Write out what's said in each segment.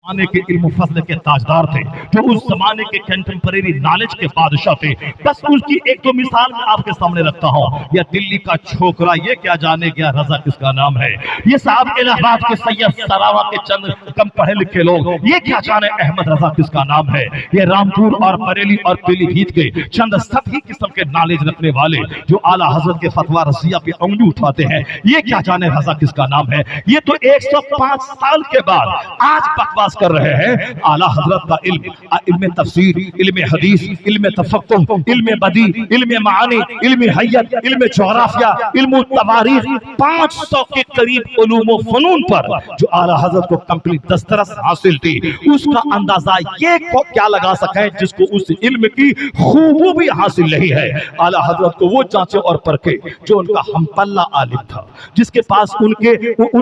زمانے کے علم و فضل کے تاجدار تھے، جو اس زمانے کے کنٹمپریری نالج کے بادشاہ تھے۔ بس اس کی ایک دو مثال میں آپ کے سامنے رکھتا ہوں۔ یہ دلی کا چھوکرا یہ کیا جانے گیا رضا کس کا نام ہے؟ یہ صاحب الہ آباد کے سید سراوا کے چند کم پڑھے لکھے لوگ یہ کیا جانے احمد رضا کس کا نام ہے؟ یہ رامپور اور بریلی اور پیلی بھیت کے چند سطحی قسم کے نالج رکھنے والے جو اعلیٰ حضرت کے فتویٰ رضیہ پہ انگلی اٹھاتے ہیں، یہ کیا جانے رضا کس کا نام ہے؟ یہ تو 105 سال کے بعد آج بکواس کر رہے ہیں۔ اعلیٰ حضرت کا علم تفسیر، علم حدیث، علم تفقہ، علم بدیع، علم معانی، علم حیت، علم جغرافیہ، علم تواریخ، 500 کے قریب علوم و فنون پر جو اعلیٰ حضرت کو کمپلیٹ دسترس حاصل تھی، اس کا اندازہ یہ کیا لگا سکے جس کو اس علم کی خوبی حاصل نہیں ہے۔ اعلیٰ حضرت کو وہ جانچے اور پرکھے جو ان کا ہم پلہ عالم تھا، جس کے پاس ان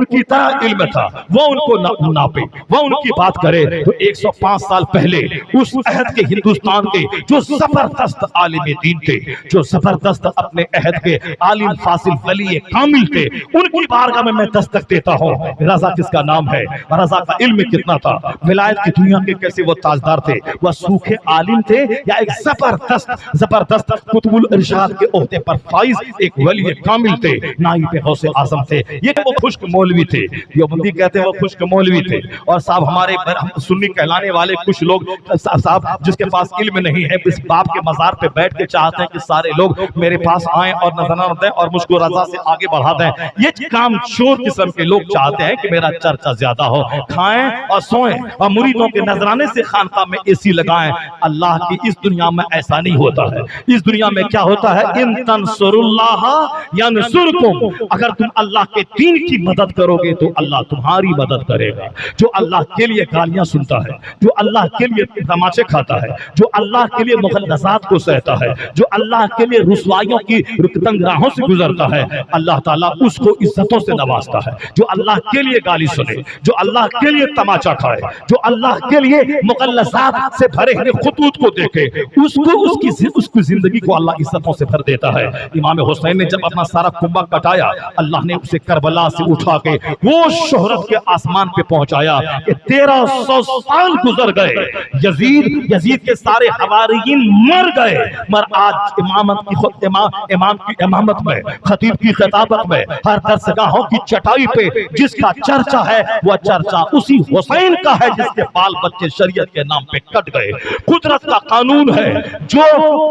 کی طرح علم تھا، وہ ان کو ناپے، وہ ان کی بات کرے۔ تو 105 سال پہلے اس عہد کے ہندوستان کے جو زبردست عالم دین تھے، جو زبردست اپنے عہد کے عالم فاصل ولی کامل تھے، ان کی بارگاہ میں دستک دیتا ہوں۔ رضا کس کا نام ہے؟ رضا کا علم کتنا تھا؟ ولایت کی دنیا کے کیسے وہ تاجدار تھے؟ وہ سوکھے عالم تھے یا ایک زبردست قطب الارشاد کے عہدے پر فائز ایک ولی کامل تھے، نائب غوث اعظم تھے؟ یہ وہ خشک مولوی تھے، دیوبندی کہتے ہیں وہ خشک مولوی تھے۔ اور صاحب ہمارے سنی کہلانے والے کچھ لوگ صاحب جس کے پاس علم نہیں ہے، اس باپ کے مزار پہ بیٹھ کے چاہتے ہیں کہ سارے لوگ میرے پاس آئیں اور نظرانہ دیں اور مجھ کو رضا سے آگے بڑھا دیں۔ یہ کام چور قسم کے لوگ چاہتے ہیں کہ میرا چرچا زیادہ ہو، کھائیں اور سوئیں اور مریدوں کے نذرانے سے خانقاہ میں اے سی لگائیں۔ اللہ کی اس دنیا میں ایسا نہیں ہوتا ہے۔ اس دنیا میں کیا ہوتا ہے؟ ان تنصر اللہ ینصرکم، اگر تم اللہ کے دین کی مدد کرو گے تو اللہ تمہاری مدد کرے گا۔ جو اللہ کے لیے گالیاں سنتا ہے، جو اللہ کے لیے تماچے کھاتا ہے، جو اللہ کے لیے مغلظات کو سہتا ہے، جو اللہ کے لیے رسوائیوں کی تنگ راہوں سے گزرتا ہے، اللہ تعالیٰ اس کو عزتوں سے نوازتا ہے۔ جو اللہ کے لیے گالی سنے، جو اللہ کے لیے تماچا کھائے، جو اللہ کے لیے مغلظات سے بھرے ہوئے خطوط کو دیکھے، اس کی زندگی کو اللہ عزتوں سے بھر دیتا ہے۔ امام حسین نے جب اپنا سارا کنبہ کٹایا، اللہ نے اسے کربلا سے اٹھا کے وہ شہرت کے آسمان پہ پہنچایا کہ 1300 سال گزر گئے، یزید کے سارے حواریین مر گئے، مر آج امام کی امامت میں، خطیب کی خطابت میں، ہر درسگاہوں کی چٹائی پہ جس کا چرچا ہے وہ چرچا اسی حسین کا ہے جس کے بال بچے شریعت کے نام پہ کٹ گئے۔ قدرت کا قانون ہے، جو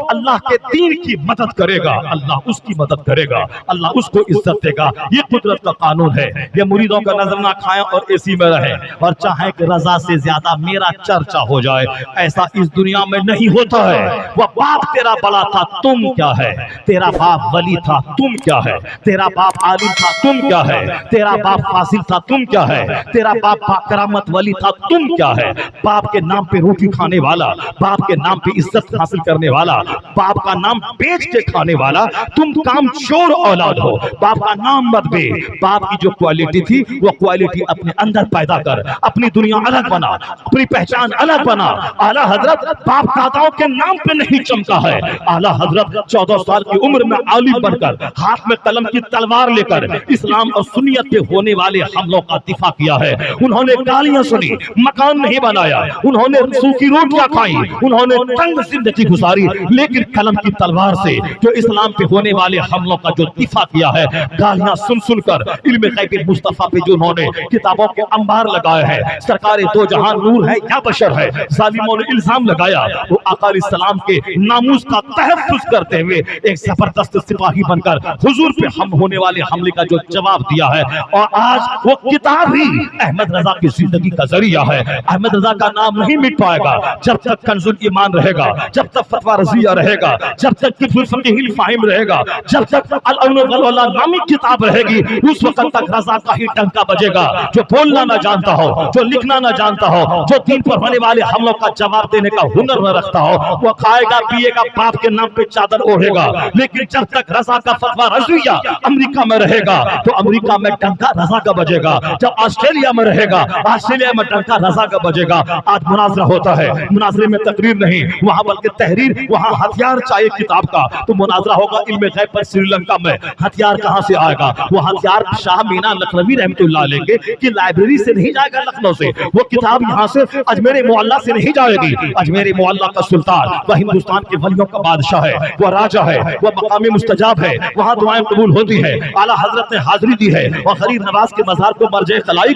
اللہ کے دین کی مدد کرے گا اللہ اس کی مدد کرے گا، اللہ اس کو عزت دے گا۔ یہ قدرت کا قانون ہے۔ یہ مریدوں کا نظر نہ کھائیں اور اے سی میں رہیں اور چاہیں کہ رضا سے زیادہ میرا چرچا ہو جائے، ایسا اس دنیا میں نہیں ہوتا ہے۔ وہ باپ تیرا بڑا تھا، تم کیا ہے؟ تیرا باپ ولی تھا، تم کیا ہے؟ تیرا باپ عالم تھا، تم کیا ہے؟ تیرا باپ فاصل تھا، تم کیا ہے؟ تیرا باپ کرامت ولی تھا، تم کیا ہے؟ باپ کے نام پہ روٹی کھانے والا، باپ کے نام پہ عزت حاصل کرنے والا، باپ کا نام بیچ کے کھانے والا، تم کام چور اولاد ہو۔ باپ کا نام مت بے، باپ کی جو کوالٹی تھی وہ کوالٹی اپنے اندر پیدا کر، اپنی دنیا الگ بنا، اپنی پہچان الگ بنا۔ اعلیٰ حضرت باپ داداؤں کے نام پہ نہیں چمکا ہے۔ اعلیٰ حضرت 14 سال کی عمر میں عالم بن کر، ہاتھ میں قلم کی تلوار لے کر اسلام اور سنیت پہ ہونے والے حملوں کا دفاع کیا ہے۔ انہوں نے گالیاں سنی، مکان نہیں بنایا، انہوں نے سوکھی روٹیاں کھائیں، انہوں نے تنگ زندگی گزاری، لیکن قلم کی تلوار سے جو اسلام پہ ہونے والے حملوں کا جو دفاع کیا ہے، گالیاں سن کر علم غیب مصطفیٰ پہ جو انہوں نے کتابوں کے انبار لگائے ہیں، سرکار دو جہاں نور ہے یا بشر ہے، ظالموں نے الزام لگایا، وہ آقا علیہ السلام کے ناموس کا تحفظ کرتے ہوئے ایک زبردست سپاہی بن کر حضور پہ ہم ہونے والے حملے کا جو جواب دیا ہے۔ اور آج وہ کتاب ہی احمد رضا کی زندگی کا ذریعہ ہے۔ احمد رضا کا نام نہیں مٹ پائے گا جب تک کنز الایمان رہے گا، جب تک فتویٰ رضیہ رہے گا، جب تک کہ فقہ الفہم رہے گا، جب تک العون والولا نامی کتاب رہے گی، اس وقت تک رضا کا ہی ڈنکا بجے گا۔ جو بولنا نہ جانتا ہو، جو لکھنا نہ جانتا ہو، جو دین پر ہونے والے حملوں کا جواب دینے کا ہنر نہ رکھتا ہو، وہ کھائے گا پیے گا، باپ کے نام پہ چادر اوڑھے گا، لیکن جب تک رضا کا فتویٰ رضیہ امریکہ میں رہے گا تو امریکہ میں ڈنکا رضا کا بجے گا، جب آسٹریلیا میں رہے گا آسٹریلیا میں ڈنکا رضا کا بجے گا۔ آج مناظرہ ہوتا ہے، مناظرے میں تقریر نہیں وہاں بلکہ تحریر، وہاں ہتھیار چاہیے کتاب کا، تو مناظرہ ہوگا علم غیب پر سری لنکا میں، ہتھیار کہاں سے آئے گا؟ وہ ہتھیار شاہ مینا لکھنوی رحمت اللہ علیہ کے کہ لائبریری سے نہیں جائے گا لکھنؤ سے، وہ کتاب یہاں سے اجمیر معلیٰ سے نہیں جائے گی۔ اجمیر معلیٰ کا سلطان وہ ہندوستان کے ولیوں کا بادشاہ ہے، وہ راجہ ہے، وہ مقام مستجاب ہے، وہاں دعائیں قبول ہوتی ہے۔ اعلیٰ حضرت نے حاضری دی ہے اور غریب نواز کے مزار کو مرجع خلائق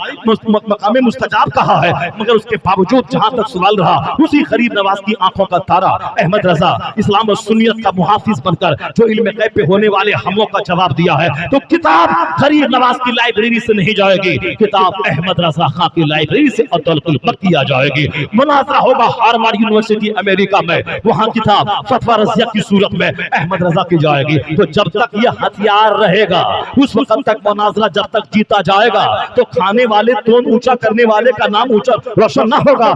مقام مستجاب کہا ہے، مگر اس کے باوجود جہاں تک سوال رہا اسی غریب نواز کی آنکھوں کا تارا احمد رضا اسلام و سنیت کا محافظ بن کر جو علم غیب پہ ہونے والے حملوں کا جواب دیا ہے، تو کتاب غریب نواز کی لائبریری سے نہیں جائے گی، کتاب احمد رضا خان کی لائبریری سے عبدالقل مکی آ جائے گی۔ مناظرہ ہوگا ہارورڈ یونیورسٹی امریکہ میں، وہاں کتاب فتویٰ رضیہ کی صورت میں احمد رضا کی جائے گی۔ تو جب تک یہ ہتھیار رہے گا اس وقت تک مناظرہ جب تک جیتا جائے گا تو کھانے والے تون اونچا کرنے والے کا نام اونچا روشن نہ ہوگا۔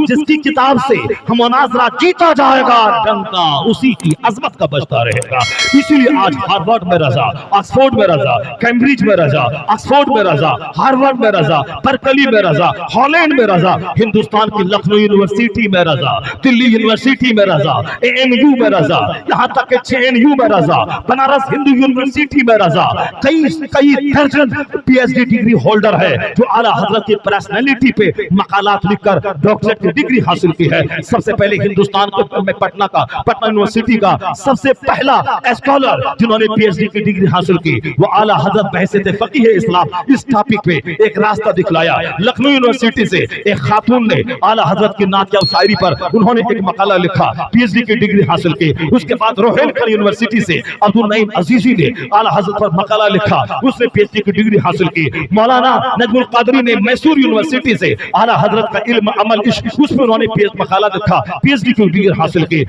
جس کی کتاب سے مناظرہ جیتا جائے گا ڈنکا اسی کی عظمت کا بجتا رہے گا۔ اسی لیے آج ہارورڈ میں رضا، آکسفورڈ میں رضا، کیمبرج میں رضا، آکسفورڈ میں رضا، ہارورڈ میں رضا، برکلی میں رضا، ہالینڈ میں رضا، ہندوستان کی لکھنؤ یونیورسٹی میں رضا، دلی یونیورسٹی میں رضا، ANU میں رضا، یہاں تک کہ JNU میں رضا، بنارس ہندو یونیورسٹی میں رضا، کئی درجن PhD ڈگری ہولڈر ہے جو اعلیٰ حضرت کی پرسنالٹی پہ مقالات لکھ کر ڈاکٹریٹ کی ڈگری حاصل کی ہے۔ سب سے پہلے ہندوستان میں پٹنہ یونیورسٹی کا سب سے پہلا اسکالر جنہوں نے PhD کی ڈگری حاصل کی وہ اعلیٰ حضرت بحیثیت فقیہ اسلام اس ٹاپک پہ ایک راستہ دکھلایا۔ لکھنؤ یونیورسٹی سے ایک خاتون نے اعلیٰ حضرت کی نعت یا شاعری پر انہوں نے ایک مقالہ لکھا، PhD کی ڈگری حاصل کی۔ اس کے بعد روہیلکھنڈ یونیورسٹی سے عبدالنعیم عزیزی نے اعلیٰ حضرت پر مقالہ لکھا، اس نے PhD کی ڈگری حاصل کی۔ مولانا نجم القادری نے میسور یونیورسٹی سے اعلیٰ حضرت کا علم عمل عشق اس میں انہوں نے مقالہ لکھا، PhD کی ڈگری حاصل کی۔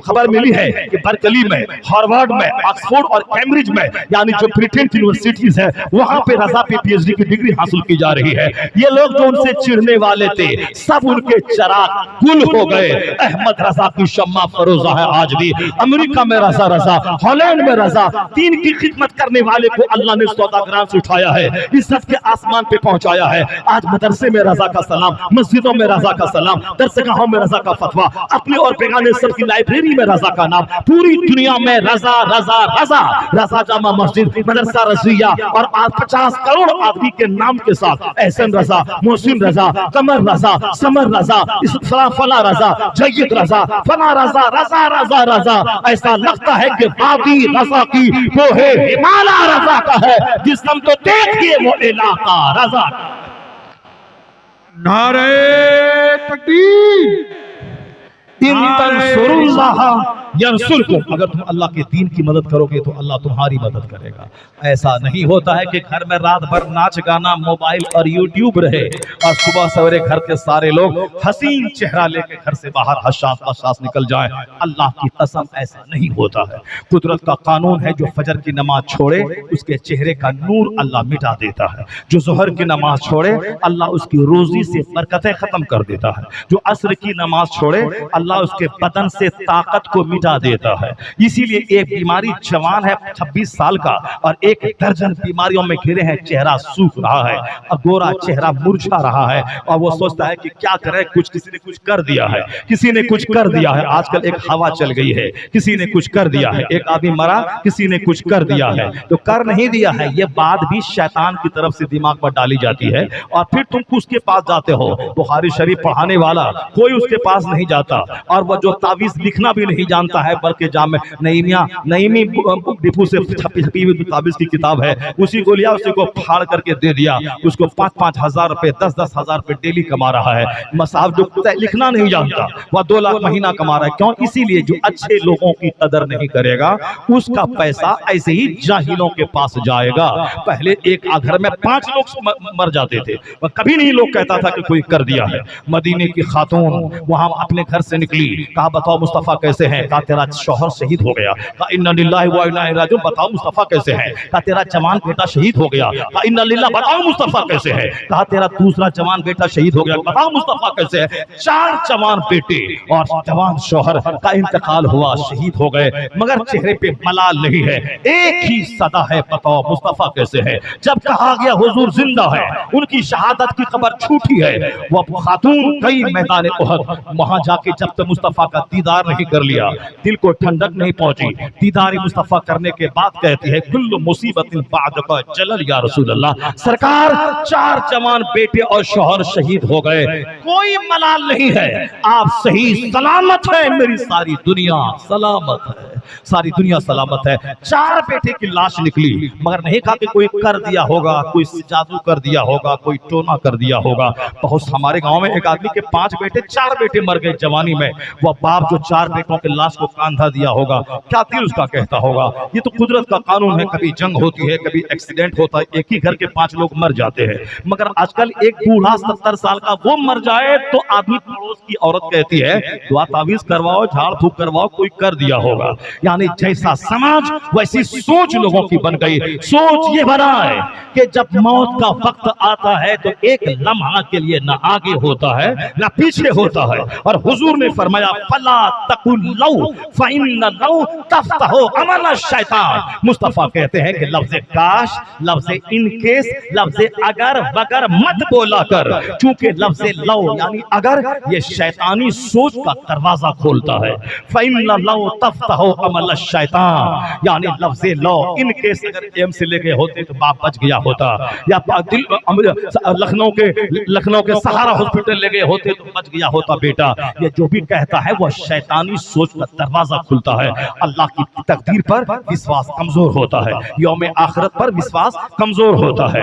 خبر ملی ہے کہ برکلی میں، ہارورڈ میں، آکسفورڈ اور کیمبرج میں یعنی جو برٹن کی یونیورسٹیز ہیں وہاں پہ رضا پہ PhD کی ڈگری حاصل کی جا رہی ہے۔ یہ لوگ جو ان سے چڑھنے والے تھے سب ان کے چراغ گل ہو گئے۔ احمد رضا کی شمع فروزہ ہے آج بھی۔ امریکہ میں رضا، ہالینڈ میں رضا، دین کی خدمت کرنے والے کو اللہ نے سوداگران سے اٹھایا ہے، عزت کے آسمان پہ پہنچایا ہے۔ آج مدرسے میں رضا کا سلام، مسجدوں میں رضا کا سلام، درسگاہوں میں رضا کا فتویٰ، اپنے اور بیگانے سب کی لائبریری میں رضا کا نام، پوری دنیا میں رضا رضا رضا۔ رضا جامع مسجد، مدرسہ رضویہ اور 50 کروڑ آدمی کے نام کے ساتھ احسن رضا، محسن رضا، قمر رضا، سمر رضا، فلا رضا، جید رضا، فلا رضا، رضا رضا رضا۔ ایسا لگتا ہے کہ وادی رضا کی وہ ہے ہمالا رضا کا ہے، جس ہم تو دیکھئے وہ علاقہ رضا۔ نعرہ تکبیر! ان تنصروا اللہ ینصرکم، اگر تم اللہ کے دین کی مدد کرو گے تو اللہ تمہاری مدد کرے گا۔ ایسا نہیں ہوتا ہے کہ گھر میں رات بھر ناچ گانا، موبائل اور یوٹیوب رہے اور صبح سویرے گھر کے سارے لوگ حسین چہرہ لے کے گھر سے باہر حساس نکل جائیں۔ اللہ کی قسم ایسا نہیں ہوتا ہے۔ قدرت کا قانون ہے، جو فجر کی نماز چھوڑے اس کے چہرے کا نور اللہ مٹا دیتا ہے، جو ظہر کی نماز چھوڑے اللہ اس کی روزی سے برکتیں ختم کر دیتا ہے، جو عصر کی نماز چھوڑے اللہ اس کے بدن سے طاقت کو مٹا دیتا ہے۔ اسی لیے ایک بیماری جوان ہے 26 سال کا اور ایک درجن بیماریوں میں گھرے ہیں، چہرہ سوکھ رہا ہے اور گورا چہرہ مرجھا رہا ہے اور وہ سوچتا ہے کہ کیا کرے، کسی نے کچھ کر دیا ہے، کسی نے کچھ کر دیا ہے۔ آج کل ایک ہوا چل گئی ہے، کسی نے کچھ کر دیا ہے، ایک آدمی مرا، کسی نے کچھ کر دیا ہے، تو کر نہیں دیا ہے یہ بات بھی شیطان کی طرف سے دماغ پر ڈالی جاتی ہے اور پھر تم اس کے پاس جاتے ہو۔ بخاری شریف پڑھانے والا کوئی اس کے پاس نہیں جاتا اور وہ جو تعویذ لکھنا بھی نہیں جانتا ہے، بلکہ جامع نعیمی ڈپو سے چھپی ہوئی تعویذ کی کتاب ہے، اسی کو لیا، اسی کو پھاڑ کر کے دے دیا، اس کو 5-5 ہزار روپے 10-10 ہزار روپے ڈیلی کما رہا ہے۔ مصحف جو لکھنا نہیں جانتا وہ 2 لاکھ مہینہ کما رہا ہے۔ کیوں؟ اسی لیے جو اچھے لوگوں کی قدر نہیں کرے گا اس کا پیسہ ایسے ہی جاہلوں کے پاس جائے گا۔ پہلے ایک گھر میں 5 لوگ مر جاتے تھے، کبھی نہیں لوگ کہتا تھا کہ کوئی کر دیا ہے۔ مدینے کی خاتون وہاں اپنے گھر سے نکلی، کہا بتاؤ مصطفیٰ کیسے ہیں؟ کہا تیرا شوہر شہید ہو گیا۔ کہا انا للہ و انا الیہ راجعون، بتاؤ مصطفیٰ کیسے ہیں؟ کہا تیرا جوان بیٹا شہید ہو گیا۔ کہا انا للہ، بتاؤ مصطفیٰ کیسے ہے؟ کہا تیرا دوسرا جوان بیٹا شہید ہو گیا، بتاؤ مصطفیٰ کیسے ہے؟ 4 جوان بیٹے اور جوان شوہر کا انتقال ہوا، شہید ہو گئے، مگر چہرے پہ ملال نہیں ہے، ایک ہی صدا ہے، بتاؤ مصطفیٰ کیسے ہے؟ جب کہا گیا حضور زندہ ہے، ان کی شہادت کی خبر چھوٹی ہے، وہ خاتون کئی میدان احد وہاں جا کے جب تک مصطفیٰ کا دیدار نہیں کر لیا، دل کو ٹھنڈک نہیں پہنچی. دیدار مصطفیٰ کرنے کے بعد کہتی ہے کل مصیبت بعدک جلل یا رسول اللہ. سرکار 4 جوان بیٹے اور شوہر شہید ہو گئے, کوئی ملال نہیں ہے, آپ صحیح سلامت ہے, میری ساری دنیا سلامت ہے, ساری دنیا سلامت ہے. 4 بیٹے کی لاش نکلی, مگر نہیں کہا کہ کوئی کر دیا ہوگا, کوئی جادو کر دیا ہوگا, کوئی ٹونا کر دیا ہوگا. بہت ہمارے گاؤں میں ایک آدمی کے 5 بیٹے 4 بیٹے مر گئے جوانی میں. وہ باپ جو 4 بیٹوں کے لاش کو کاندھا دیا ہوگا, کیا دل اس کا کہتا ہوگا. یہ تو قدرت کا قانون ہے, کبھی جنگ ہوتی ہے, کبھی ایکسیڈنٹ ہوتا ہے, ایک ہی گھر کے 5 لوگ مر جاتے ہیں. مگر آج کل ایک بوڑھا 70 سال کا وہ مر جائے تو آدمی پڑوس کی عورت کہتی ہے دعا تعویذ کرواؤ, جھاڑ پھونک کرواؤ, کوئی کر دیا ہوگا. یعنی جیسا سماج ویسی سوچ لوگوں کی بن گئی. سوچ یہ بنا ہے کہ جب موت کا وقت آتا ہے تو ایک لمحہ کے لیے نہ آگے ہوتا ہے نہ پیچھے ہوتا ہے. اور حضور نے فرمایا فلا تقل لو فإن لو تفتح عمل الشیطان. مصطفیٰ کہتے ہیں کہ لفظ کاش, لفظ ان کیس, لفظ اگر وگر مت بولا کر, چونکہ لفظ لو یعنی اگر یہ شیطانی سوچ کا دروازہ کھولتا ہے. فإن لو تفتح عمل الشیطان یعنی لفظ لو ان کیس اگر ایم سے لے گئے ہوتے تو باپ بچ گیا ہوتا, یا لکھنؤ کے سہارا ہاسپٹل لے گئے ہوتے تو بچ گیا ہوتا بیٹا. یہ جو بھی کہتا ہے وہ شیطانی سوچ کا دروازہ کھلتا ہے. اللہ کی تقدیر پر وشواس کمزور ہوتا ہے, یوم آخرت پر وشواس کمزور ہوتا ہے,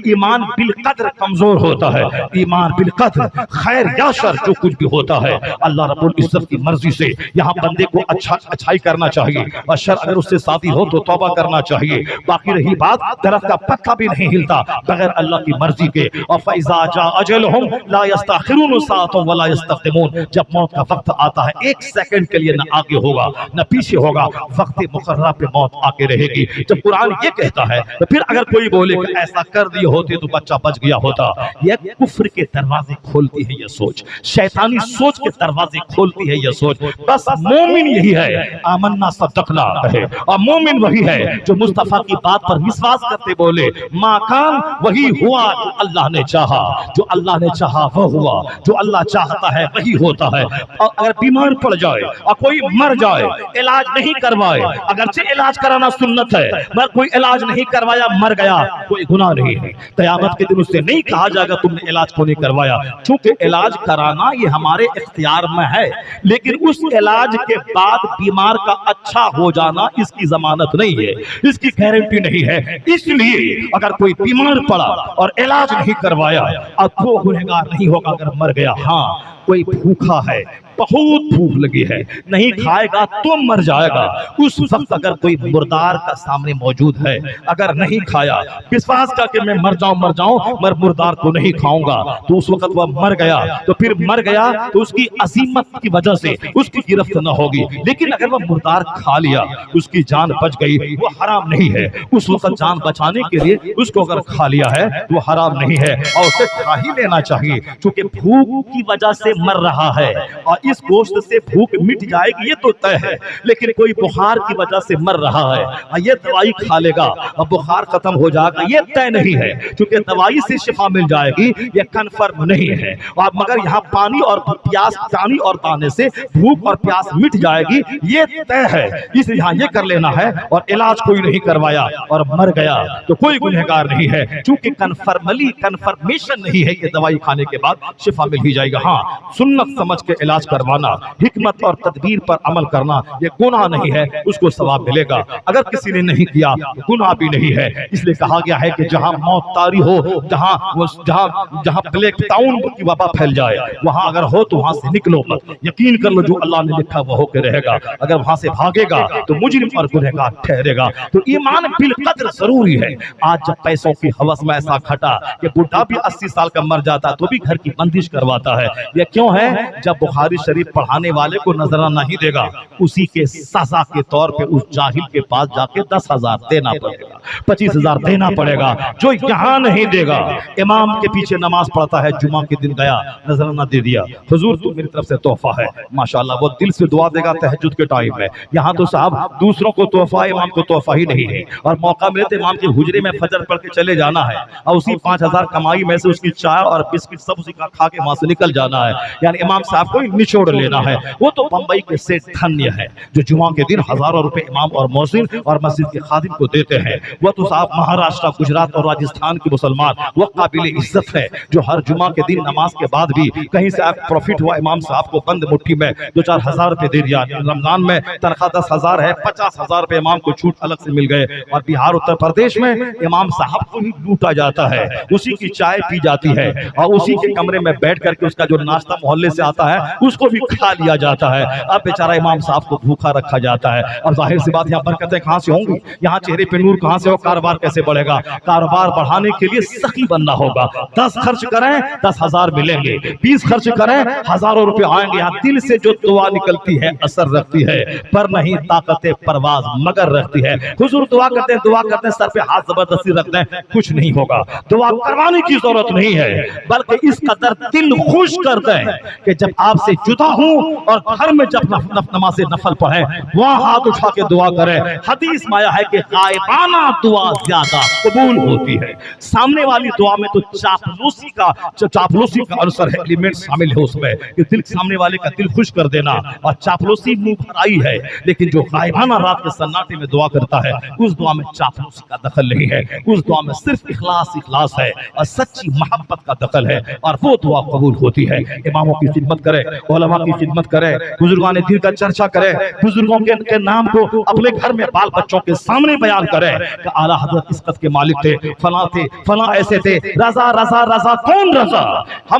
ایمان بالقدر کمزور ہوتا ہے. ایمان بالقدر خیر یا شر جو کچھ بھی ہوتا ہے اللہ رب العزت کی مرضی سے یہاں بندے کو اچھائی کرنا چاہیے, اور شر اگر اس سے شادی ہو تو توبہ کرنا چاہیے. باقی رہی بات, درخت کا پتا بھی نہیں ہلتا بغیر اللہ کی مرضی کے. اور فَإِذَا جَاءَ أَجَلُهُمْ لَا يَسْتَأْخِرُونَ سَاعَةً وَلَا يَسْتَقْدِمُونَ. جب موت کا وقت آتا ہے 1 سیکنڈ کے لیے نہ آگے ہوگا نہ پیچھے ہوگا, وقت مقررہ پہ موت آکے رہے گی. جب قرآن یہ کہتا ہے تو پھر اگر کوئی بولے کہ ایسا کر دیے ہوتے تو بچہ بچ گیا ہوتا, یہ کفر کے دروازے کھولتی ہے یہ سوچ, شیطانی سوچ کے دروازے کھولتی ہے یہ سوچ. بس مومن یہی ہے آمنا صدقنا کہے, اور مومن وہی ہے جو مصطفیٰ کی بات پر وشواس کرتے بولے ما کان وہی ہوا جو اللہ نے چاہا, جو اللہ نے چاہا وہ ہوا, جو اللہ چاہتا ہے وہی ہوتا ہے. اور اگر بیمار پڑ جائے اور کوئی مر جائے, علاج نہیں کروائے, اگرچہ علاج کرانا سنت ہے مگر کوئی علاج نہیں کروایا مر گیا, کوئی گناہ نہیں ہے. قیامت کے دن اس سے نہیں کہا جائے گا تم نے علاج کو نہیں کروایا, چونکہ علاج کرانا یہ ہمارے اختیار میں ہے, لیکن اس علاج کے بعد بیمار کا اچھا ہو جانا اس کی ضمانت نہیں ہے, اس کی گارنٹی نہیں ہے. اس لیے اگر کوئی بیمار پڑا اور علاج نہیں کروایا اب وہ گنہگار نہیں ہوگا اگر مر گیا. ہاں کوئی بھوکا ہے, بہت بھوک لگی ہے, نہیں کھائے گا تو مر جائے گا, اس وقت اگر کوئی مردار کا سامنے موجود ہے, اگر نہیں کھایا, وشواس کا کہ میں مر جاؤں مگر مردار کو نہیں کھاؤں گا, تو اس وقت وہ مر گیا, تو پھر مر گیا تو اس کی عظیمت کی وجہ سے اس کی گرفت نہ ہوگی. لیکن اگر وہ مردار کھا لیا, اس کی جان بچ گئی, وہ حرام نہیں ہے. اس وقت جان بچانے کے لیے اس کو اگر کھا لیا ہے وہ حرام نہیں ہے, اور اسے کھا ہی لینا چاہیے, چونکہ بھوک کی وجہ سے مر رہا ہے اور اس گوشت سے بھوک مٹ جائے گی یہ تو طے ہے. لیکن کوئی بخار کی وجہ سے مر رہا ہے اور یہ دوائی کھا لے گا اور بخار ختم ہو جائے گا, یہ طے نہیں ہے, کیونکہ دوائی سے شفا مل جائے گی یہ کنفرم نہیں ہے. اور مگر یہاں پانی اور پیاس, پانی اور دانے سے بھوک اور پیاس مٹ جائے گی یہ طے ہے. اس لیے یہاں یہ کر لینا ہے, اور علاج کوئی نہیں کروایا اور مر گیا تو کوئی گنہگار نہیں ہے, چونکہ کنفرمیشن نہیں ہے کہ دوائی کھانے کے بعد شفا مل ہی جائے گا. ہاں سنت سمجھ کے علاج کروانا, حکمت اور تدبیر پر عمل کرنا یہ گناہ نہیں ہے, اس کو ثواب ملے گا. اگر کسی نے نہیں کیا گناہ بھی نہیں ہے. اس لیے کہا گیا ہے کہ جہاں موت طاری ہو, جہاں پلیگ ٹاؤن کی وبا پھیل جائے, وہاں اگر ہو تو وہاں سے نکلو مت. یقین کر لو جو اللہ نے لکھا وہ ہو کے رہے گا, اگر وہاں سے بھاگے گا تو مجرم اور گنہگار ٹھہرے گا. تو ایمان بالقدر ضروری ہے. آج جب پیسوں کی ہوس میں ایسا کھٹا کہ بڈھا بھی 80 سال کا مر جاتا تو بھی گھر کی بندش کرواتا ہے. یہ کیوں ہے؟ جب بخاری شریف پڑھانے والے کو نظرانہ نہیں دے گا, اسی کے سزا کے طور پہ اس جاہل کے پاس جا کے 10,000 دینا پڑے گا, 25,000 دینا پڑے گا, جو یہاں نہیں دے گا. امام کے پیچھے نماز پڑھتا ہے, جمعہ کے دن گیا نظرانہ دے دیا, حضور تو میری طرف سے تحفہ ہے, ماشاءاللہ وہ دل سے دعا دے گا تہجد کے ٹائم میں. یہاں تو صاحب دوسروں کو تحفہ, امام کو تحفہ ہی نہیں ہے. اور موقع ملے تو امام کے حجرے میں فجر پڑھ کے چلے جانا ہے, اور اسی 5,000 کمائی میں سے اس کی چائے اور بسکٹ سب اسی کا کھا کے وہاں سے نکل جانا ہے. यानी इमाम साहब को निचोड़ लेना है। वो तो बंबई के सेठ धन्य है जो जुमा के दिन हजारों रुपए इमाम और मौसिन और मस्जिद के खादिम को देते हैं। वो तो साहब महाराष्ट्र, गुजरात और राजस्थान के मुसलमान वो काबिल इज्जत है जो हर जुमा के दिन नमाज के बाद भी कहीं से प्रॉफिट हुआ इमाम साहब को बंद मुट्ठी में 2-4 हजार रुपए दे दिया। रमजान में तनख्वाह 10,000 है, 50,000 रुपए इमाम को छूट अलग से मिल गए। और बिहार उत्तर प्रदेश में इमाम साहब को ही लूटा जाता है, उसी की चाय पी जाती है और उसी के कमरे में बैठ करके उसका जो नाश्ता मोहल्ले से आता है उसको भी खा लिया जाता है। अब बेचारा इमाम साहब को भूखा रखा जाता है। अब जाहिर सी बात यहाँ बरकतें कहाँ से होंगी, यहाँ चेहरे पे नूर कहाँ से हो, कारोबार कैसे बढ़ेगा। कारोबार बढ़ाने के लिए सखी बनना होगा। 10 खर्च करें 10,000 मिलेंगे, 20 खर्च करें हजारों रुपए आएंगे। यहाँ दिल से जो दुआ निकलती है असर रखती है, पर नहीं ताकत परवाज मगर रखती है। हुजूर दुआ करते हैं सर पे हाथ जबरदस्ती रखते हैं, कुछ नहीं होगा। दुआ करवाने की जरूरत नहीं है, बल्कि इस कदर दिल खुश करते हैं कि जब आपसे जुदा हूं और घर में जब नमाज नफल पढ़े वहां हाथ उठा के दुआ करें। हदीस में आया है कि गायबाना दुआ ज्यादा कबूल होती है। सामने वाली दुआ में तो चापलूसी का अनुसार है, एलिमेंट शामिल है उसमें कि दिल सामने वाले का दिल खुश कर देना, और चापलूसी मुंह भराई है। लेकिन जो गायबाना रात के सन्नाटे में दुआ करता है उस दुआ में चापलूसी का दखल नहीं है, उस दुआ में सिर्फ इखलास है और सच्ची मोहब्बत का दखल है, और वो दुआ कबूल होती है। इमामों की खिदमत करे, उलमा की खिदमत करे, बुजुर्गान दीन का चर्चा करे, बुजुर्गों के नाम को अपने घर में बाल बच्चों के सामने बयान करे कि आला हजरत इस कद के मालिक थे, फला ऐसे थे। रजा रजा रजा कौन रजा?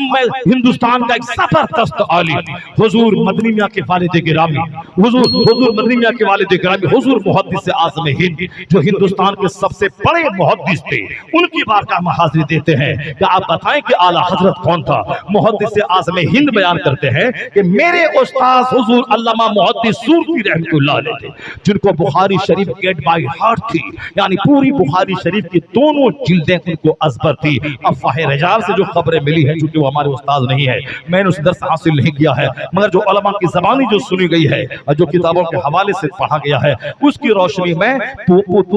मैं हिंदुस्तान का एक जबरदस्त आलिम हुजूर मदनी मियां के वालिद गिरामी, हुजूर मदनी मियां के वालिद गिरामी, हुजूर मुहद्दिस आज़म हिंद जो हिंदुस्तान के सबसे बड़े मुहद्दिस थे, उनकी बारगाह में हाजिरी देते हैं कि आप बताएं कि आला हजरत कौन था। मुहद्दिस आज़म हिंद बयान करते हैं कि मेरे उस्ताद हुजूर अल्लामा मुहद्दिस सूरती रहमतुल्लाह अलैह थे, जिनको बुखारी शरीफ गेट बाय हार्ट थी, यानी पूरी बुखारी शरीफ की दोनों जिल्दें उनको अज़बर थी। अफ़वाह रजाल से जो खबरें मिली है, चूंकि वो हमारे उस्ताद नहीं है, मैंने उस दर्स हासिल नहीं किया है, मगर जो उलमा की ज़बानी जो सुनी गई है और जो किताबों के हवाले से पढ़ा गया है, उसकी रोशनी में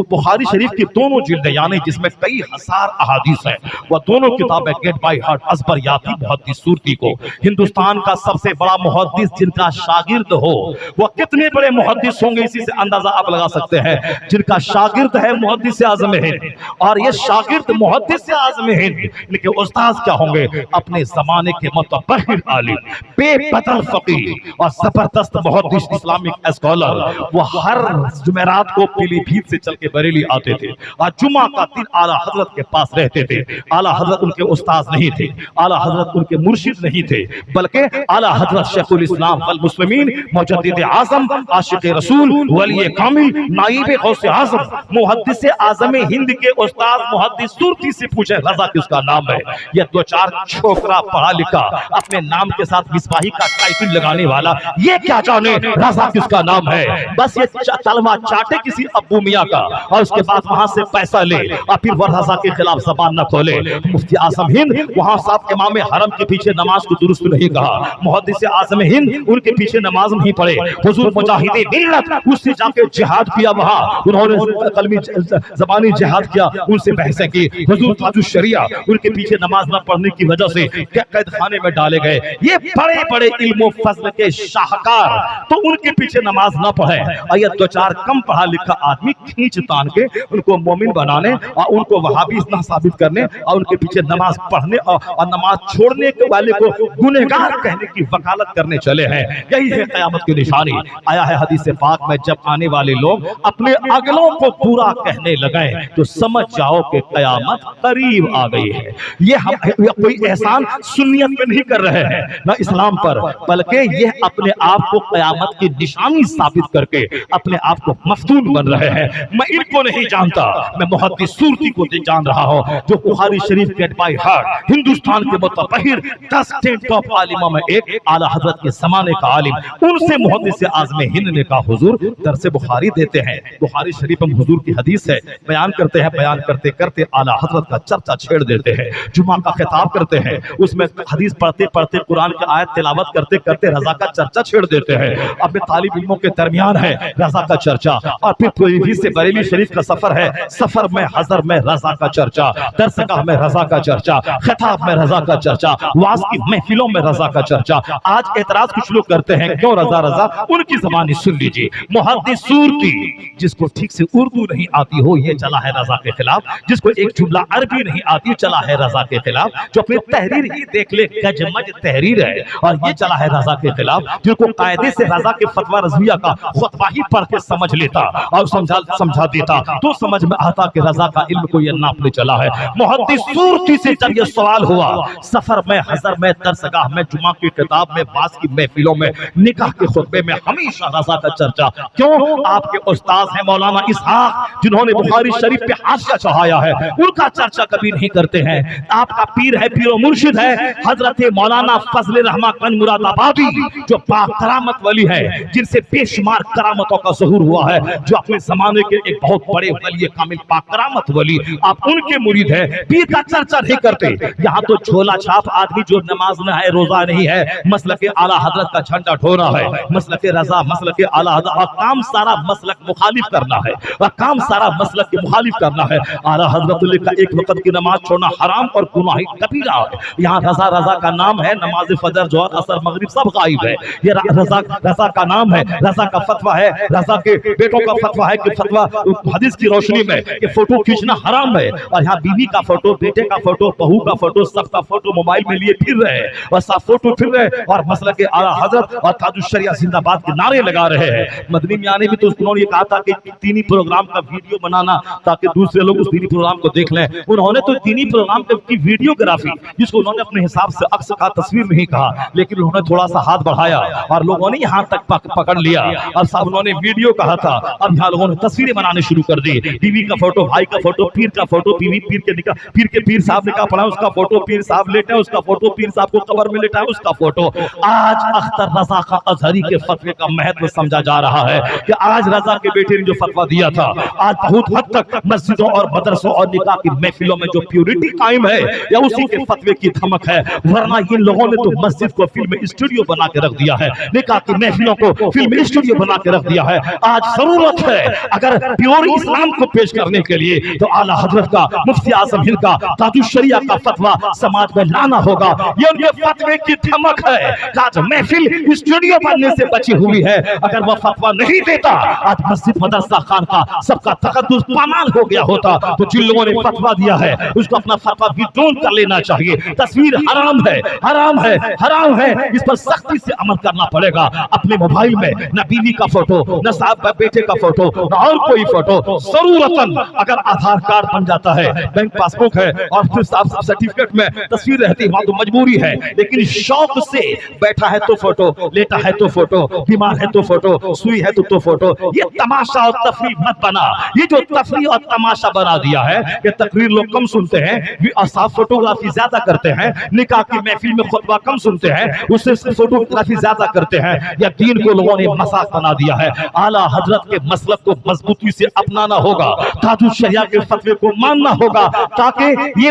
बुखारी शरीफ की दोनों जिल्दें यानी जिसमें कई हजार अहादीस हैं, वह दोनों किताबें गेट बाय हार्ट अज़बर याती मुहद्दिस सूरती को। हिंदुस्तान का सबसे बड़ा मुहद्दिस जिनका शागिर्द हो, वह कितने बड़े मुहद्दिस होंगे इसी से अंदाजा आप लगा सकते हैं। जिनका शागिर्द है मुहद्दिस आज़म हिंद, और ये शागिर्द मुहद्दिस आज़म हिंद, इनके उस्ताद क्या होंगे? अपने जमाने के मुतबहिर आलिम, बेबदल फकीह और जबरदस्त मुहद्दिस, इस्लामिक स्कॉलर। वो हर जुमेरात को पीलीभीत से चल के बरेली आते थे और जुमा का दिन आला हजरत के पास रहते थे। आला हजरत उनके उस्ताद नहीं थे, आला हजरत उनके मुर्शिद नहीं थे, बल्कि आला हजरत शेखुल इस्लाम वल मुस्लिमीन मुजद्दिद आज़म आशिक रसूल वली कामिल नाइब गौसे आज़म मुहद्दिस आज़म हिंद के उस्ताद मुहद्दिस सूरती से पूछे रजा किसका नाम है? ये 2-4 छोकरा पढ़ा लिखा अपने नाम के साथ मिसबाही का टाइटल लगाने वाला, ये क्या जाने रजा किसका नाम है? बस ये तलवा चाटे किसी अब्बू मियाँ का और उसके बाद वहां से पैसा ले और फिर वह रजा के खिलाफ जबान न खोले। मुफ्ती आज़म हिंद वहां साहब इमाम हरम के पीछे नमाज को दुरुस्त नहीं कहा, मुहद्दिस आज़म हिंद उनके पीछे नमाज नहीं पढ़े। हुजूर मुजाहिदे मिल्लत उससे जाके जिहाद किया, वहां उन्होंने कलमी ज़बानी जिहाद किया, उनसे बहसें की। हुजूर ताजुश शरिया उनके पीछे नमाज न पढ़ने की वजह से कैद खाने में डाले गए। ये बड़े बड़े इल्म फज़ल के शाहकार तो उनके पीछे नमाज न पढ़े, और ये 2-4 कम पढ़ा लिखा आदमी खींच तान के उनको मोमिन बनाने और उनको वहाबी इतना साबित करने और उनके पीछे नमाज पढ़ने और नमाज छोड़ने के वाले को गुनहगार कहने की वकालत करने चले हैं। यही है क़यामत की निशानी। आया है हदीस पाक में, जब आने वाले लोग अपने अगलों को बुरा कहने लगे तो समझ जाओ कि क़यामत करीब आ गई है। ये हम कोई एहसान सुन्नियत में नहीं कर रहे हैं ना इस्लाम पर, बल्कि ये अपने आप को क़यामत की निशानी साबित करके अपने आप को मफ्तून बन रहे हैं। मैं इनको नहीं जानता, मैं मुहद्दिस सूरती को जान रहा हूं, जो बुखारी शरीफ गेट बाय हार्ट हिंदुस्तान के मुतबहिर 10 टॉप आलिमा में एक आला हजरत के जमाने का आलिम, उनसे मुहद्दिस आज़म हिंद ने कहा हुजूर दर्स बुखारी देते हैं, बुखारी शरीफ में हुजूर की हदीस है, बयान करते हैं, बयान करते करते आला हजरत का चर्चा छेड़ देते हैं, जुमा का खिताब करते हैं, उसमें हदीस पढ़ते पढ़ते कुरान की आयत तिलावत करते करते रजा का चर्चा छेड़ देते हैं। अपने तालिब इल्मों के दरमियान है रजा का चर्चा, और फिर पीलीभीत से बरेली शरीफ का सफर है, सफर में हजर में रजा का चर्चा, दरसगाह में रजा का चर्चा, खिताब में रजा का चर्चा, वाज की महफिलों महफिलों में रजा का चर्चा। आज एतराज कुछ लोग करते हैं, क्यों रजा रजा, उनकी ज़बानी सुन लीजिए। मुहद्दिस सूरती, जिसको ठीक से उर्दू नहीं आती हो, ये चला है रजा के खिलाफ। जिसको एक जुमला अरबी नहीं आती, चला है रजा के खिलाफ। जो अपनी तहरीर ही देख ले, गजमज तहरीर है, और ये चला है रजा के खिलाफ। जिनको कायदे से रजा के फतवा रज़विया का खुतबा ही पढ़ के समझ लेता और समझा देता तो समझ में आता कि रजा का इल्म को ये नापने चला है। मुहद्दिस सूरती से जब ये सवाल हुआ, सफर में, हजर में, दरसगाह में, जुमा की किताब में, बास की महफिलों में, निकाह के खुतबे में हमेशा रजा का चर्चा। क्यों? आपके उस्ताद हैं मौलाना इसहाक, जिन्होंने बुखारी शरीफ पे हाशिया चढ़ाया है, उनका चर्चा कभी नहीं करते हैं। आपका पीर है, पीर मुर्शिद है हजरत मौलाना फजल रहमान गंज मुरादाबादी, जो करामत वली है, जिनसे बेशुमार करामतों का ज़हूर हुआ है, जो अपने जमाने के एक बहुत बड़े वली कामिल पाक करामत वली, आप उनके मुरीद है। पीर का चर्चा नहीं करते। यहाँ तो झोला छाप आदमी जो नमाज न है, रोजा नहीं है, मसलक आला हजरत का झंडा ढोना है, मसलक रजा, मसलक आला हजरत, और काम सारा मसलक मुखालिफ करना है, और काम सारा मसलक के मुखालिफ करना है। आला हजरत का एक वक्त की नमाज छोड़ना हराम और गुनाह कबीरा है। यहाँ रजा रजा का नाम है, नमाज फजर, जोहर, असर, मगरिब सब गायब है। ये रजा का नाम है, रजा का फतवा है, रजा के बेटों का फतवा है कि फतवा हदीस की रोशनी में कि फोटो खींचना हराम है। और यहाँ बीवी का फोटो, बेटे का फोटो, बहू का फोटो, सबका फोटो मोबाइल में लिए फिर रहे और सब फोटो फिर रहे और मसला के आला हजरत और ताजुश शरिया जिंदाबाद के नारे लगा रहे हैं। मदनी मियां ने भी तो उन्होंने कहा था कि दीनी प्रोग्राम का वीडियो बनाना ताकि दूसरे लोग उस दीनी प्रोग्राम को देख लें। उन्होंने तो दीनी प्रोग्राम की वीडियोग्राफी, जिसको उन्होंने अपने हिसाब से अक्स का तस्वीर नहीं कहा, लेकिन उन्होंने थोड़ा सा हाथ बढ़ाया और लोगों ने यहाँ तक पकड़ लिया और सब उन्होंने वीडियो कहा था। अब यहाँ लोगों ने तस्वीरें बनाने शुरू कर दी। बीवी का फोटो, भाई का फोटो, पीर का फोटो, बीवी पीर के निकाह, पीर साहब निकाह पढ़ा उसका फोटो, पीर साहब लेटे उसका फोटो, पीर साहब को कब्र में लेटा उसका फोटो। आज अख्तर रजा का अजहरी के फतवे का महत्व समझा जा रहा है कि आज रजा के बेटे ने जो फतवा दिया था, आज बहुत हद तक मस्जिदों और मदरसों और निकाह की महफिलों में जो प्योरिटी कायम है, या उसी के फतवे की धमक है। वरना इन लोगों ने तो मस्जिद को फिल्म स्टूडियो बना के रख दिया है, निकाह की महफिलों को फिल्म स्टूडियो बना के रख दिया है। आज जरूरत है अगर प्योर इस्लाम को पेश करने के लिए तो आला हजरत का, मुफ्ती आजम हिंद का, ताजुश शरिया का फतवा समाज में लाना होगा। ये उनके फतवे की धमक है। आज महफिल स्टूडियो बनने से बची हुई है। अगर वह फतवा नहीं देता, आज मस्जिद, मदरसा, खानका सबका तकद्दुस पामाल हो गया होता। तो जिन लोगों ने फतवा दिया है उसको अपना फतवा विड्रॉ कर लेना चाहिए। तस्वीर हराम है, हराम है, हराम है, इस पर सख्ती से अमल करना पड़ेगा। अपने मोबाइल में न बीवी का फोटो, न साहब बेटे का फोटो, न और कोई फोटो। जरूरतन अगर आधार कार्ड बन जाता है, बैंक पासबुक है और फिर साहब सर्टिफिकेट में तस्वीर रहती है, वहां तो मजबूरी है, लेकिन शौक से बैठा है तो फोटो, लेटा है तो फोटो, बीमार है तो फोटो, सुई है तो फोटो। ये तमाशा और तफरीह मत बना। ये जो तफरीह और तमाशा बना दिया है कि तकरीर लोग कम सुनते हैं, साफ फोटोग्राफी ज्यादा करते हैं, निकाह की महफिल में खुतबा कम सुनते हैं, उससे फोटोग्राफी ज्यादा करते हैं, या दीन को लोगों ने मजाक बना दिया है। आला हजरत के मसलक को मजबूती से अपनाना होगा, ताजुश शरिया के फतवे को मानना होगा, ताकि ये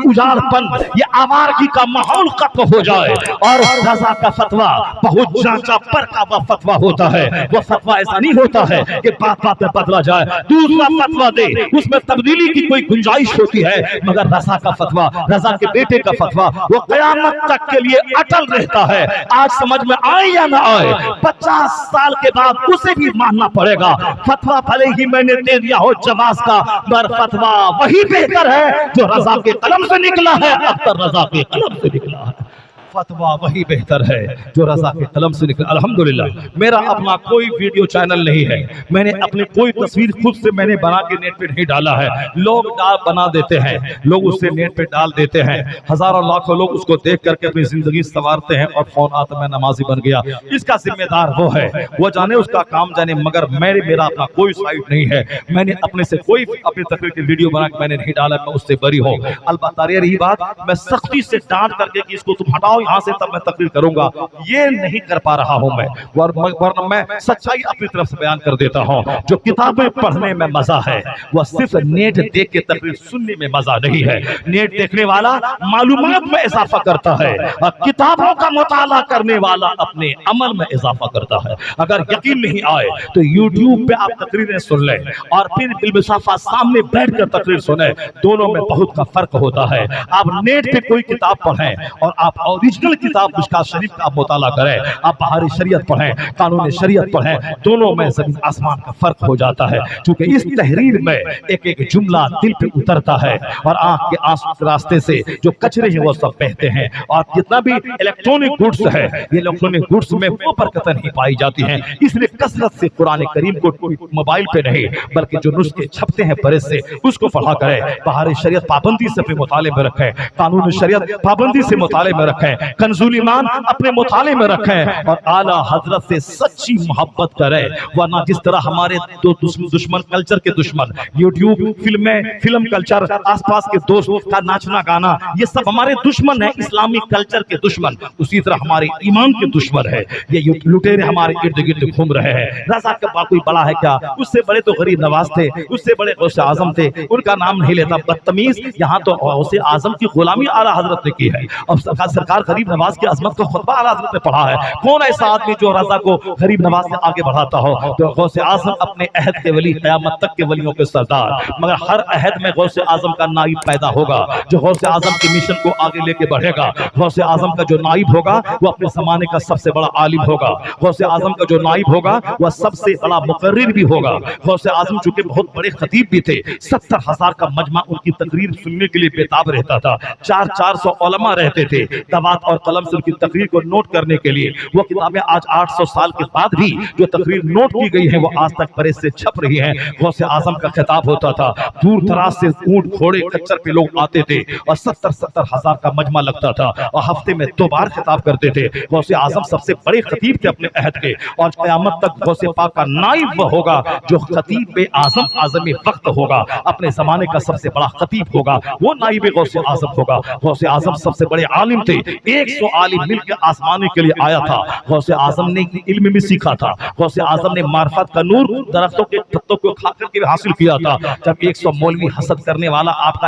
उजाड़पन, ये आवारगी का माहौल खत्म हो जाए। और रजा का फतवा बहुत जांचा पर का वह फतवा होता है। वह फतवा ऐसा नहीं होता है कि बात बात में बदला जाए, दूसरा फतवा दे, उसमें तब्दीली की कोई गुंजाइश होती है। मगर रजा का फतवा, रजा के बेटे का फतवा, वो क़यामत तक के लिए अटल रहता है। आज समझ में आए या ना आए, 50 साल के बाद उसे भी मानना पड़ेगा। फतवा भले ही मैंने दे दिया हो जवाज का, पर फतवा वही बेहतर है जो रजा के कलम से निकला है। अख्तर रजा के कलम से निकला है, फतवा वही बेहतर है जो रजा के कलम से निकला। अल्हम्दुलिल्लाह मेरा अपना कोई वीडियो चैनल नहीं है, मैंने अपनी कोई तस्वीर खुद से मैंने बना के नेट पे नहीं डाला है। लोग बना देते हैं, लोग उसे नेट पे डाल देते हैं, हजारों लाखों लोग उसको देख करके अपनी जिंदगी संवारते हैं और फोन आता मैं नमाजी बन गया। इसका जिम्मेदार वो है, वो जाने, उसका काम जाने। मगर मेरा अपना कोई साइट नहीं है, मैंने अपने से कोई अपनी तकरीर की वीडियो बना के मैंने नहीं डाला, मैं उससे बरी हूँ। अलबत्ता रही बात, मैं सख्ती से डांट करके कि इसको तुम हटाओ यहाँ से तब मैं तकरीर करूंगा, ये नहीं कर पा रहा हूं मैं। वरना मैं सच्चाई अपनी तरफ से बयान कर देता हूं। जो किताबें पढ़ने में मजा है, वह सिर्फ नेट देख के तकरीर सुनने में मजा नहीं है। नेट देखने वाला मालूमात में इजाफा करता है और किताबों का मुताला करने वाला अपने अमल में इजाफा करता है। अगर यकीन नहीं आए तो यूट्यूब पे आप तकरीरें सुन लें और फिर बिलमुसाफा सामने बैठ कर तकरीर सुने, दोनों में बहुत का फर्क होता है। आप नेट पे कोई किताब पढ़ें और आप ओरिजिनल किताब मिशकात शरीफ का आप मुताला करें, आप बहार शरीयत पढ़ें, कानून शरीयत पढ़ें, दोनों में जमीन आसमान का फर्क हो जाता है। क्योंकि इस तहरीर में एक एक जुमला दिल पे उतरता है और आंख के आंसू के रास्ते से जो कचरे हैं वो सब बहते हैं। और जितना भी इलेक्ट्रॉनिक गुड्स है, ये इलेक्ट्रॉनिक गुड्स में वो बरकत नहीं पाई जाती है। इसलिए कसरत से कुरान करीम को मोबाइल पे नहीं बल्कि जो नुस्खे छपते हैं प्रेस से उसको पढ़ा करें। बहार शरीयत पाबंदी से अपने मुताले में रखें, कानून शरीयत पाबंदी से मुताले में रखें, कंजुल ईमान अपने मुताले में रखें और आला हजरत से सच्ची मोहब्बत करें। वरना जिस तरह हमारे दो दुश्मन कल्चर के दुश्मन यूट्यूब फिल्में, फिल्म कल्चर, आसपास के दोस्त का नाचना गाना, ये सब हमारे दुश्मन है, इस्लामिक कल्चर के दुश्मन, उसी तरह हमारे ईमान के दुश्मन है। ये लुटेरे हमारे इर्द गिर्द घूम रहे हैं। रजा के बाद कोई बड़ा है क्या? उससे बड़े तो गरीब नवाज थे, उससे बड़े गौसे आजम थे, उनका नाम नहीं लेता। बदतमीज, यहाँ तो गौसे आजम की गुलामी आला हजरत ने की है और सरकार गरीब नवाज की अजमत को खुतबा आला हजरत ने पढ़ा है। कौन ऐसा आदमी जो रजा को गरीब नवाज से आगे बढ़ाता हो? तो गौसे आजम अपने अहद के वली, क़यामत तक के वलियों के सरदार, मगर हर अहद में गौसे आजम का नाइब पैदा होगा जो गौसे आजम के मिशन को आगे लेके बढ़ेगा। गौसे आजम का जो नाइब होगा वो अपने जमाने का सबसे बड़ा आलिम होगा। गौसे आजम का जो नाइब होगा वह सबसे बड़ा मुकर्रिर भी होगा। गौसे आजम चूंकि बहुत बड़े खतीब भी थे, 70,000 का मजमा उनकी तकरीर सुनने के लिए बेताब रहता था। 400 उलमा रहते थे दवात और कलम से उनकी तकरीर को नोट करने के लिए। वो किताबें आज 800 साल के बाद भी जो तकरीर नोट की गई है वो आज तक प्रेस से छप रही है। गौसे आजम का खिताब होता था, दूर दराज से ऊंट घोड़े खच्चर पे लोग आते थे और 70,000 का मजमा लगता था और हफ्ते में 2 बार खिताब करते थे। गौसे आजम सबसे बड़े खतीब थे अपने अहद के और क़यामत तक गौसे पाक का नाइब वो होगा जो खतीब आजम आज़म वक्त होगा, अपने जमाने का सबसे बड़ा खतीब होगा, वो नाइब गौसे आजम होगा। गौसे आजम सबसे बड़े आलिम थे, 100 आलिम मिलकर आसमाने के लिए आया था। गौसे आजम ने इल्म भी सीखा था। गौसे आजम ने मार्फत का नूर दरख्तों के पत्तों को खा करके हासिल किया था। जब 100 मौलवी हसद करने वाला आपका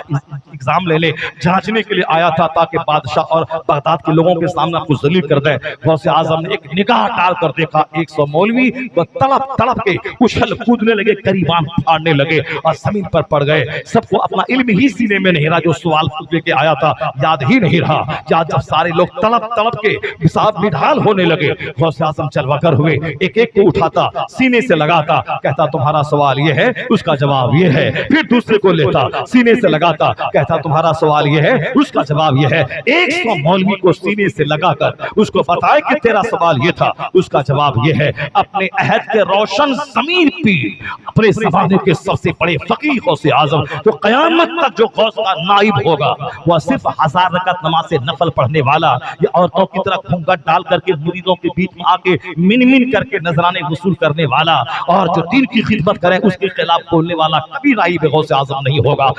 एग्जाम ले ले जांचने के लिए आया था ताकि बादशाह और बगदाद के लोगों के सामने आपको जलील कर दे, गौसे आजम ने एक निगाह डाल कर देखा 100 मौलवी वो तड़प तड़प के उछल कूदने लगे, करीबान फाड़ने लगे और जमीन पर पड़ गए। सबको अपना इल्म ही सीने में नहीं रहा, जो सवाल लेके आया था याद ही नहीं रहा। जब सारे लोग तड़प तड़प के हिसाब निढाल होने लगे, गौसे आजम चलवाकर हुए, एक एक को उठाता सीने से लगाता, कहता तुम्हारा सवाल ये है, उसका जवाब ये है। फिर दूसरे को लेता सीने से लगाता, कहता तुम्हारा सवाल ये है, उसका जवाब ये है। 100 मौलवी को सीने से लगाकर उसको बताए कि तेरा सवाल ये था, उसका जवाब ये है। अपने अहद के रोशन ज़मीर पीर, अपने ज़माने के सबसे बड़े फकीह गौसे आजम, तो क़यामत तक जो गौस का नाइब होगा वह सिर्फ 1000 रकात नमाज से नफल पढ़ने वाला या औरतों की तरह घूंघट डाल करके मुरीदों के बीच में आके मिन मिन करके नजराने वसूल करने वाला और जो दीन की खिदमत करे उसके खिलाफ बोलने वाला कभी नाइब गौसे आजम नहीं होगा।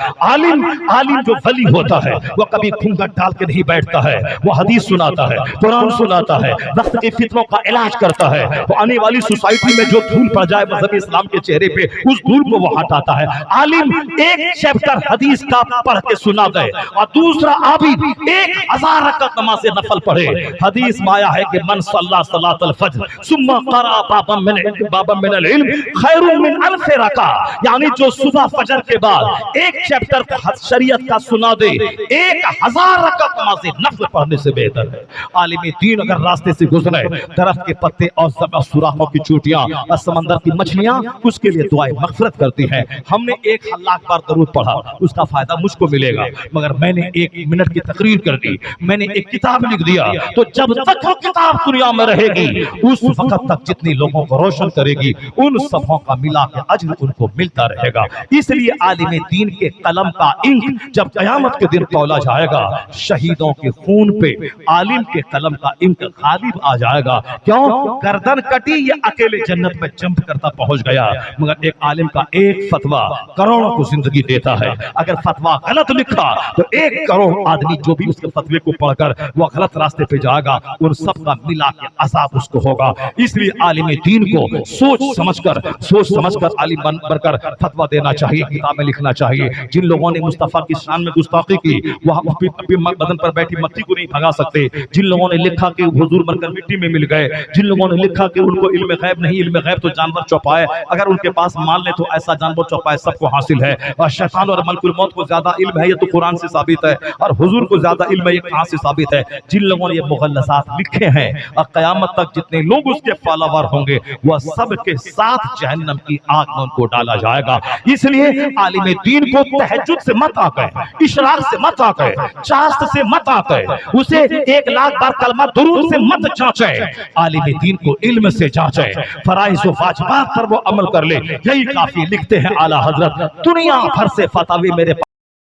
आलिम जो वली होता है वह कभी घूंघट डाल के नहीं बैठता है, वो हदीस सुनाता है, कुरान सुनाता है, वक्त के फितनों का इलाज करता है। वो आने वाली सोसाइटी में जो धूल पड़ जाए मजहब इस्लाम के चेहरे पे उस धूल को वो हटाता है। आलिम एक चैप्टर हदीस का पढ़ के सुना दे और दूसरा आबिद 1000 रकात नमाज से नफल पढ़े। हदीस में आया है कि मन सल्ला सलातल फज्र सुम्मा क़रा बाबम मिनल इल्म खैरुम मिन अल्फ रका, यानी जो सुबह फजर के बाद एक चैप्टर शरीयत का सुना दे 1000 रकात नमाज से नफल पढ़ने से बेहतर है। आलिम दीन अगर रास्ते से गुजरे, दरख्त के पत्ते और सुराखों की चोटियां और समंदर की मछलियां उसके लिए दुआएं मग़फ़िरत करती हैं। हमने 1 लाख बार दरूद पढ़ा, उसका फायदा मुझको मिलेगा, मगर मैंने 1 मिनट की तकरीर कर दी, मैंने एक किताब लिख दिया, तो जब तक वो किताब दुनिया में रहेगी उस वक्त तक जितनी लोगों को रोशन करेगी उन सबों का मिला के अज्र उनको मिलता रहेगा। इसलिए आलिम दीन के कलम का इंक जब क़यामत के दिन तौला जाएगा, शहीदों के खून पे आलिम के कलम का इंक गालिब आ जाएगा। क्यों? गर्दन कटी ये अकेले जन्नत में जंप करता पहुंच गया, मगर एक आलिम का एक फतवा करोड़ों को जिंदगी देता है। अगर फतवा गलत लिखा तो 1 करोड़ आदमी जो भी उसके फतवे को पढ़कर वो गलत रास्ते पे जाएगा, उन सब का मिला के अज़ाब उसको होगा। इसलिए आलिम दीन को सोच समझकर आलिम बनकर फतवा देना चाहिए, किताबें लिखना चाहिए। जिन लोगों ने मुस्तफा की शान में गुस्ताखी की, वो अपने बदन पर बैठी मक्खी को नहीं भगा सकते। जिन लोगों ने लिखा कि हुजूर मरकर मिट्टी में मिल गए, जिन लोगों ने लिखा कि उनको इल्म गैब नहीं, इल्म गैब तो जानवर चौपाए, अगर उनके पास मान ले तो ऐसा जानवर चौपाए सबको हासिल है, और शैतान और मलकुल मौत को ज्यादा इल्म है ये तो कुरान से साबित है, और हुजूर को ज्यादा इल्म है ये कहां से साबित है? जिन लोगों ने ये मुगल्लज़ात लिखे हैं, और क़यामत तक जितने लोग उसके फॉलोवर होंगे वह सब के साथ जहन्नम की आग में उनको डाला जाएगा। इसलिए आलिम दीन को तहज्जुद से मत आकर, इशराक से मत आकर, चास्त से मत आकर, उसे 1 लाख बार कलमा दुरूद से मत जांचे, आलिम दीन को इल्म से जांचे, फराइज़ व वाजिबात पर वो अमल कर ले, यही काफी। लिखते हैं आला हजरत, दुनिया भर से फतावे मेरे